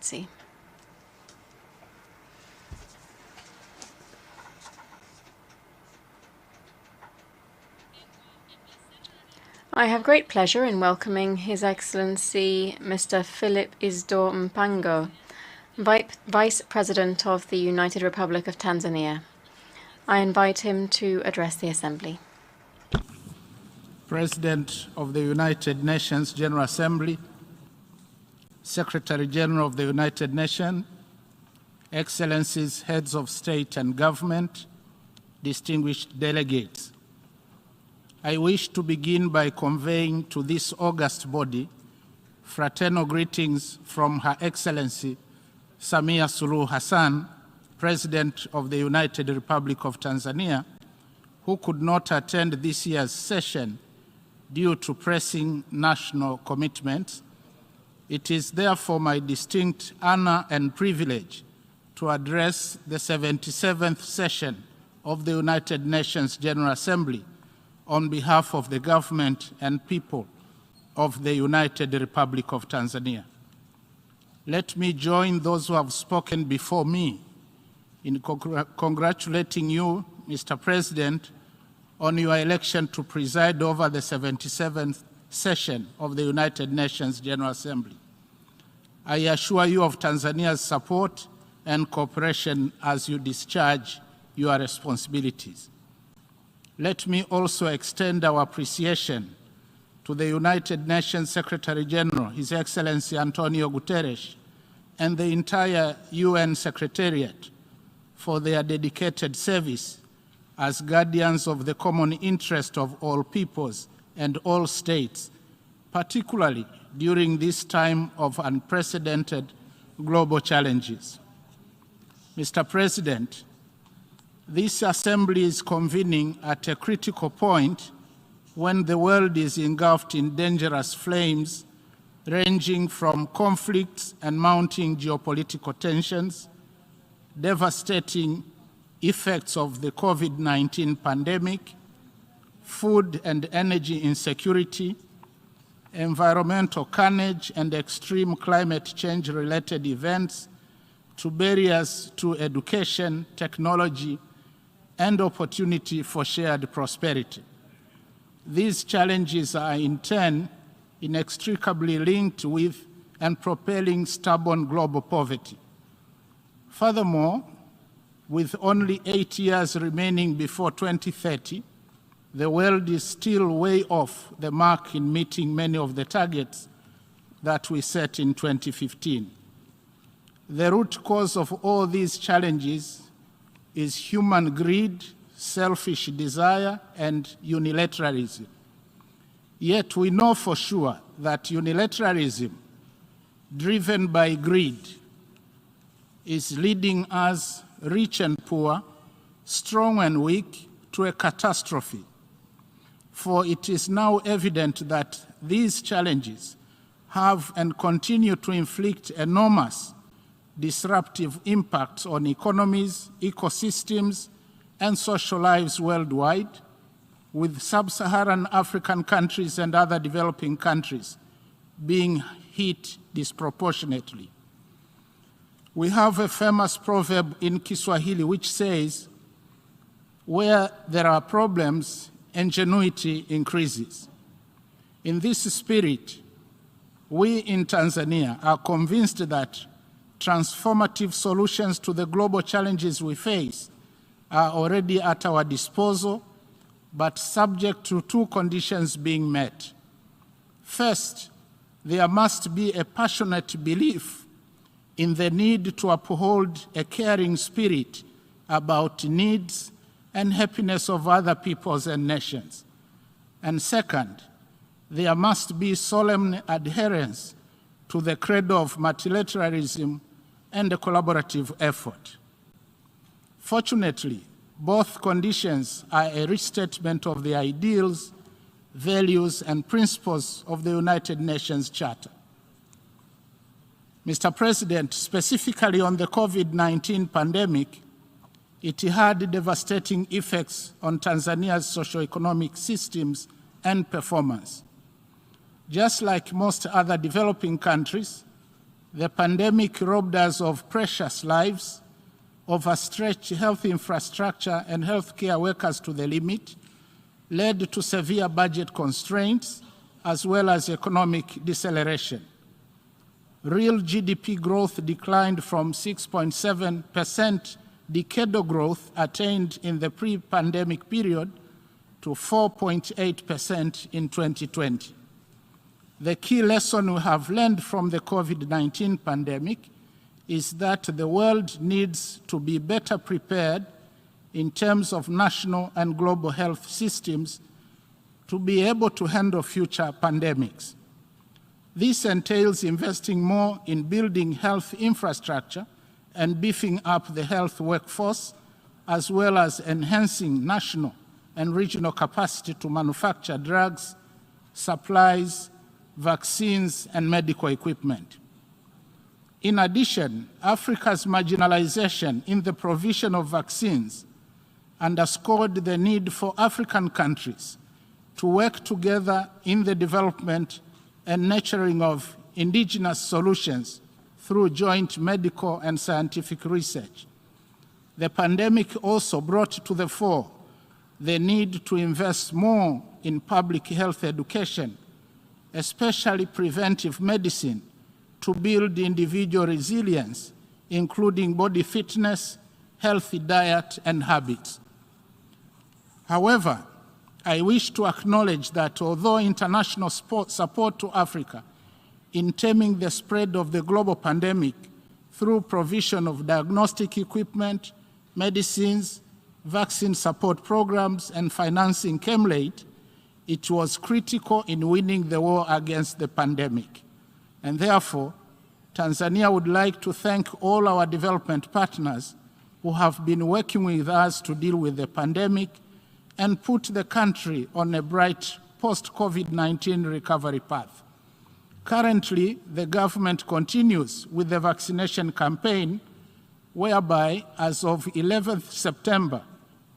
See. I have great pleasure in welcoming His Excellency Mr. Philip Isdor Mpango, Vice President of the United Republic of Tanzania. I invite him to address the Assembly. President of the United Nations General Assembly, Secretary General of the United Nations, Excellencies, Heads of State and Government, distinguished delegates. I wish to begin by conveying to this august body fraternal greetings from Her Excellency Samia Suluhu Hassan, President of the United Republic of Tanzania, who could not attend this year's session due to pressing national commitments. It is therefore my distinct honor and privilege to address the 77th session of the United Nations General Assembly on behalf of the government and people of the United Republic of Tanzania. Let me join those who have spoken before me in congratulating you, Mr. President, on your election to preside over the 77th session of the United Nations General Assembly. I assure you of Tanzania's support and cooperation as you discharge your responsibilities. Let me also extend our appreciation to the United Nations Secretary General, His Excellency Antonio Guterres, and the entire UN Secretariat for their dedicated service as guardians of the common interest of all peoples and all states, particularly during this time of unprecedented global challenges. Mr. President, this Assembly is convening at a critical point when the world is engulfed in dangerous flames ranging from conflicts and mounting geopolitical tensions, devastating effects of the COVID-19 pandemic, food and energy insecurity, environmental carnage and extreme climate change-related events, to barriers to education, technology, and opportunity for shared prosperity. These challenges are in turn inextricably linked with and propelling stubborn global poverty. Furthermore, with only 8 years remaining before 2030, the world is still way off the mark in meeting many of the targets that we set in 2015. The root cause of all these challenges is human greed, selfish desire, and unilateralism. Yet we know for sure that unilateralism, driven by greed, is leading us, rich and poor, strong and weak, to a catastrophe. For it is now evident that these challenges have and continue to inflict enormous disruptive impacts on economies, ecosystems, and social lives worldwide, with sub-Saharan African countries and other developing countries being hit disproportionately. We have a famous proverb in Kiswahili which says, "Where there are problems, ingenuity increases." In this spirit, we in Tanzania are convinced that transformative solutions to the global challenges we face are already at our disposal, but subject to two conditions being met. First, there must be a passionate belief in the need to uphold a caring spirit about needs and happiness of other peoples and nations. And second, there must be solemn adherence to the credo of multilateralism and a collaborative effort. Fortunately, both conditions are a restatement of the ideals, values, and principles of the United Nations Charter. Mr. President, specifically on the COVID-19 pandemic, it had devastating effects on Tanzania's socio-economic systems and performance. Just like most other developing countries, The pandemic robbed us of precious lives, overstretched health infrastructure and healthcare workers to the limit, led to severe budget constraints, as well as economic deceleration. Real GDP growth declined from 6.7% decadal growth attained in the pre-pandemic period to 4.8% in 2020. The key lesson we have learned from the COVID-19 pandemic is that the world needs to be better prepared in terms of national and global health systems to be able to handle future pandemics. This entails investing more in building health infrastructure and beefing up the health workforce, as well as enhancing national and regional capacity to manufacture drugs, supplies, vaccines, and medical equipment. In addition, Africa's marginalization in the provision of vaccines underscored the need for African countries to work together in the development and nurturing of indigenous solutions through joint medical and scientific research. The pandemic also brought to the fore the need to invest more in public health education, especially preventive medicine, to build individual resilience, including body fitness, healthy diet, and habits. However, I wish to acknowledge that although international support to Africa in taming the spread of the global pandemic through provision of diagnostic equipment, medicines, vaccine support programs, and financing came late, it was critical in winning the war against the pandemic. And therefore, Tanzania would like to thank all our development partners who have been working with us to deal with the pandemic and put the country on a bright post-COVID-19 recovery path. Currently, the government continues with the vaccination campaign, whereby, as of 11th September,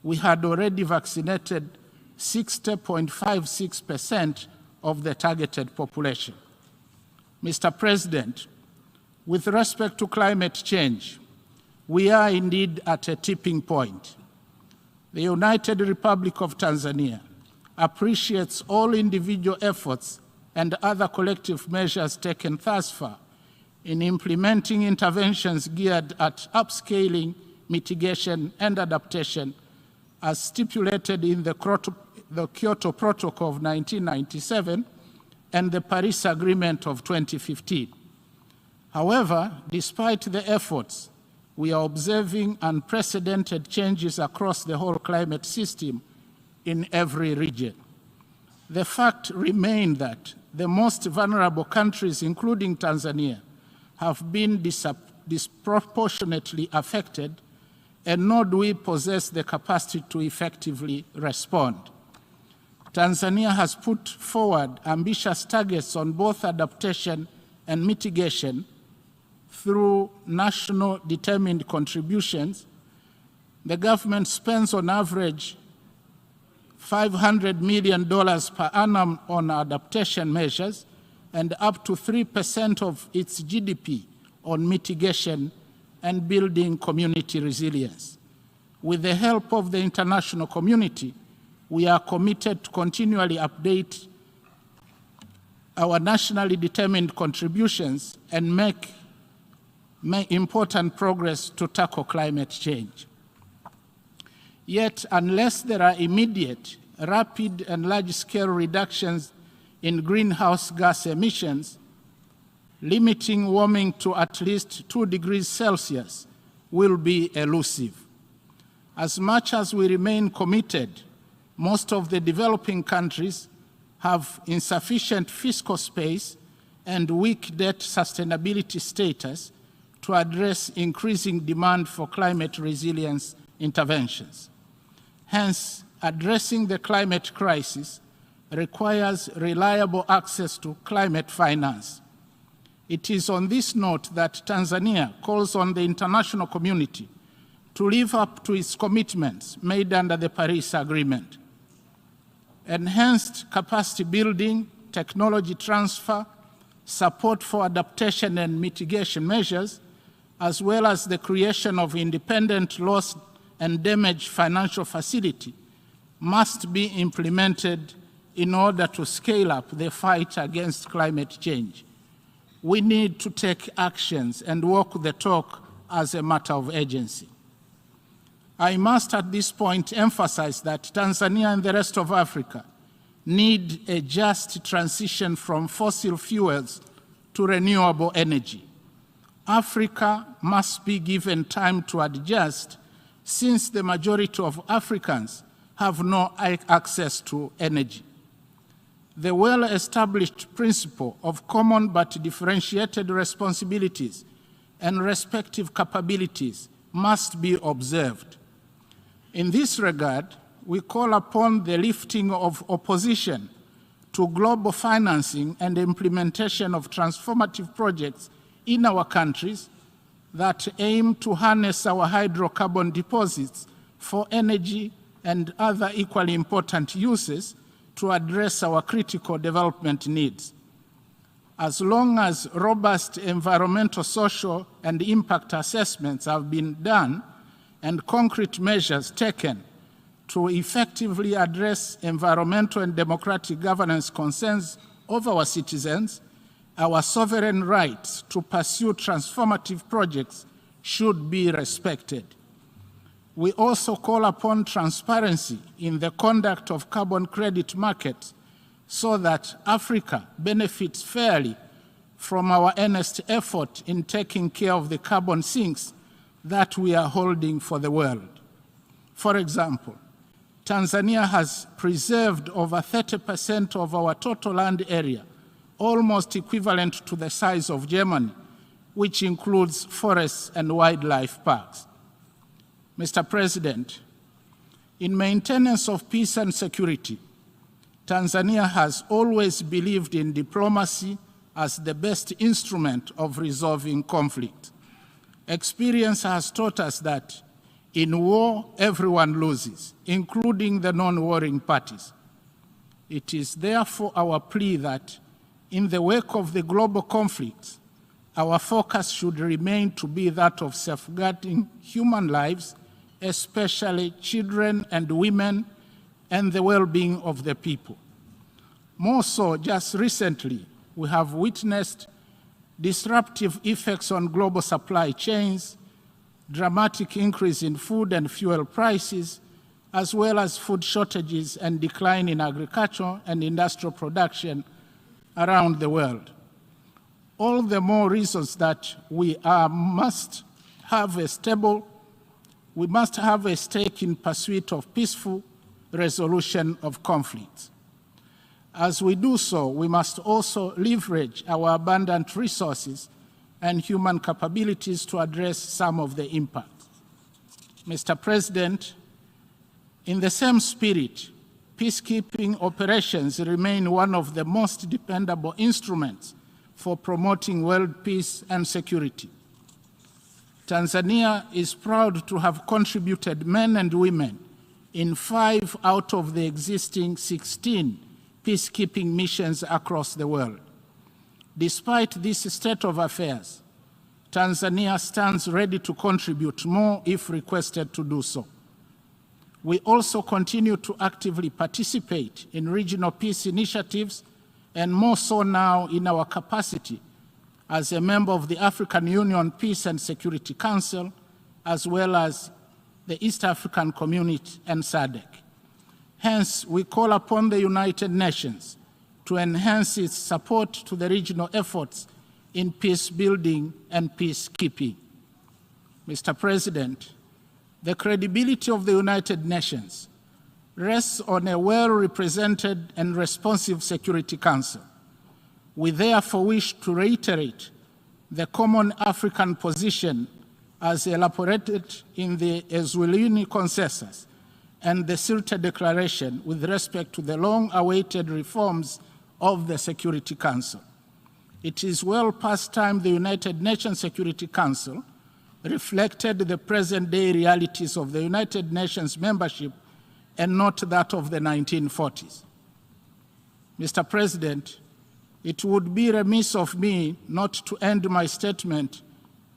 we had already vaccinated 60.56% of the targeted population. Mr. President, with respect to climate change, we are indeed at a tipping point. The United Republic of Tanzania appreciates all individual efforts and other collective measures taken thus far in implementing interventions geared at upscaling, mitigation, and adaptation as stipulated in the Kyoto Protocol of 1997 and the Paris Agreement of 2015. However, despite the efforts, we are observing unprecedented changes across the whole climate system in every region. The fact remains that the most vulnerable countries, including Tanzania, have been disproportionately affected, and nor do we possess the capacity to effectively respond. Tanzania has put forward ambitious targets on both adaptation and mitigation through national determined contributions. The government spends on average $500 million per annum on adaptation measures and up to 3% of its GDP on mitigation and building community resilience. With the help of the international community, we are committed to continually update our nationally determined contributions and make important progress to tackle climate change. Yet, unless there are immediate, rapid, and large-scale reductions in greenhouse gas emissions, limiting warming to at least 2 degrees Celsius will be elusive. As much as we remain committed, most of the developing countries have insufficient fiscal space and weak debt sustainability status to address increasing demand for climate resilience interventions. Hence, addressing the climate crisis requires reliable access to climate finance. It is on this note that Tanzania calls on the international community to live up to its commitments made under the Paris Agreement. Enhanced capacity building, technology transfer, support for adaptation and mitigation measures, as well as the creation of independent loss and damage financial facility, must be implemented in order to scale up the fight against climate change. We need to take actions and walk the talk as a matter of urgency. I must at this point emphasize that Tanzania and the rest of Africa need a just transition from fossil fuels to renewable energy. Africa must be given time to adjust, since the majority of Africans have no access to energy. The well-established principle of common but differentiated responsibilities and respective capabilities must be observed. In this regard, we call upon the lifting of opposition to global financing and implementation of transformative projects in our countries that aim to harness our hydrocarbon deposits for energy and other equally important uses to address our critical development needs. As long as robust environmental, social, and impact assessments have been done and concrete measures taken to effectively address environmental and democratic governance concerns of our citizens, our sovereign rights to pursue transformative projects should be respected. We also call upon transparency in the conduct of carbon credit markets so that Africa benefits fairly from our earnest effort in taking care of the carbon sinks that we are holding for the world. For example, Tanzania has preserved over 30% of our total land area, almost equivalent to the size of Germany, which includes forests and wildlife parks. Mr. President, in maintenance of peace and security, Tanzania has always believed in diplomacy as the best instrument of resolving conflict. Experience has taught us that in war, everyone loses, including the non-warring parties. It is therefore our plea that in the wake of the global conflicts, our focus should remain to be that of safeguarding human lives, especially children and women, and the well-being of the people. More so, just recently, we have witnessed disruptive effects on global supply chains, dramatic increase in food and fuel prices, as well as food shortages and decline in agricultural and industrial production around the world. All the more reasons that we must have a stake in pursuit of peaceful resolution of conflicts. As we do so, we must also leverage our abundant resources and human capabilities to address some of the impacts. Mr. President, in the same spirit, peacekeeping operations remain one of the most dependable instruments for promoting world peace and security. Tanzania is proud to have contributed men and women in 5 out of the existing 16 peacekeeping missions across the world. Despite this state of affairs, Tanzania stands ready to contribute more if requested to do so. We also continue to actively participate in regional peace initiatives, and more so now in our capacity as a member of the African Union Peace and Security Council, as well as the East African Community and SADC. Hence, we call upon the United Nations to enhance its support to the regional efforts in peace building and peacekeeping. Mr. President, the credibility of the United Nations rests on a well-represented and responsive Security Council. We therefore wish to reiterate the common African position as elaborated in the Eswatini Consensus and the Sirte Declaration with respect to the long-awaited reforms of the Security Council. It is well past time the United Nations Security Council reflected the present-day realities of the United Nations membership and not that of the 1940s. Mr. President, It would be remiss of me not to end my statement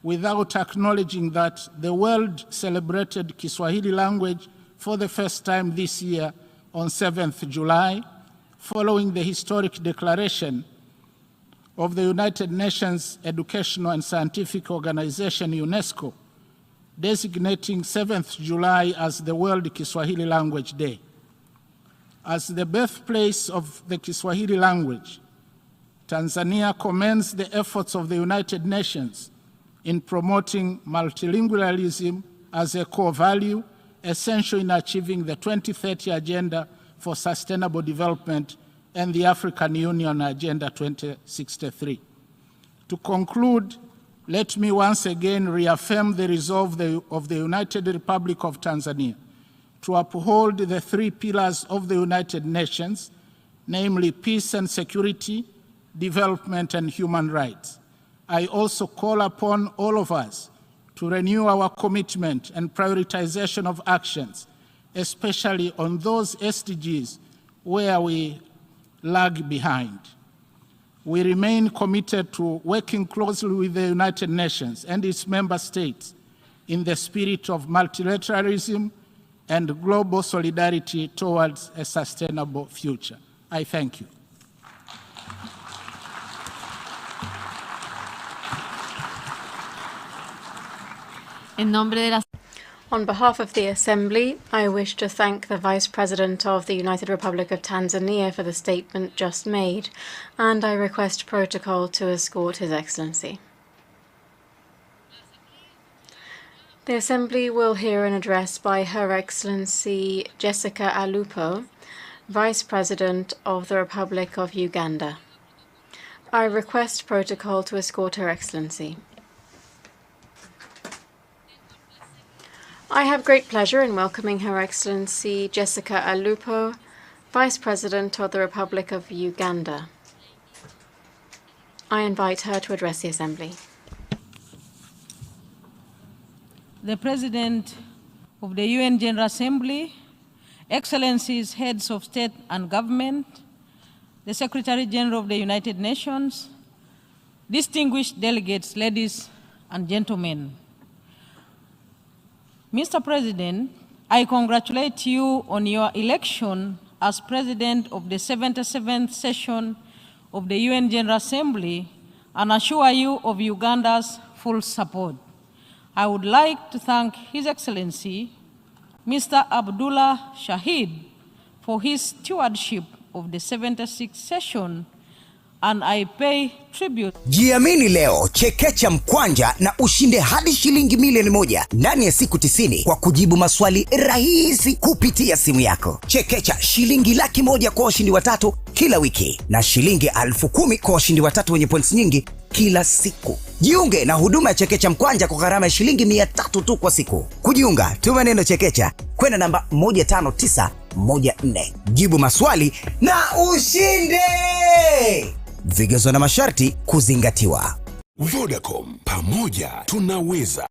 without acknowledging that the world celebrated Kiswahili language for the first time this year on 7th July, following the historic declaration of the United Nations Educational and Scientific Organization, UNESCO, designating 7th July as the World Kiswahili Language Day. As the birthplace of the Kiswahili language, Tanzania commends the efforts of the United Nations in promoting multilingualism as a core value essential in achieving the 2030 Agenda for Sustainable Development and the African Union Agenda 2063. To conclude, let me once again reaffirm the resolve of the United Republic of Tanzania to uphold the three pillars of the United Nations, namely peace and security, development, and human rights. I also call upon all of us to renew our commitment and prioritization of actions, especially on those SDGs where we lag behind. We remain committed to working closely with the United Nations and its member states in the spirit of multilateralism and global solidarity towards a sustainable future. I thank you. On behalf of the Assembly, I wish to thank the Vice President of the United Republic of Tanzania for the statement just made, and I request protocol to escort His Excellency. The Assembly will hear an address by Her Excellency Jessica Alupo, Vice President of the Republic of Uganda. I request protocol to escort Her Excellency. I have great pleasure in welcoming Her Excellency Jessica Alupo, Vice President of the Republic of Uganda. I invite her to address the Assembly. The President of the UN General Assembly, Excellencies, Heads of State and Government, the Secretary General of the United Nations, distinguished delegates, ladies and gentlemen. Mr. President, I congratulate you on your election as President of the 77th session of the UN General Assembly and assure you of Uganda's full support. I would like to thank His Excellency, Mr. Abdullah Shahid, for his stewardship of the 76th session, and I pay tribute. Jiamini leo, chekecha mkwanja na ushinde hadi shilingi milioni 1 ndani ya siku 90 kwa kujibu maswali rahisi kupitia simu yako. Chekecha shilingi 100,000 kwa washindi watatu kila wiki na shilingi 10,000 kwa washindi watatu wenye points nyingi kila siku. Jiunge na huduma ya chekecha mkwanja kwa gharama ya shilingi 300 tu kwa siku. Kujiunga, tuma neno chekecha kwenda namba 15914. Jibu maswali na ushinde! Vigezo na masharti kuzingatiwa. Vodacom, pamoja tunaweza.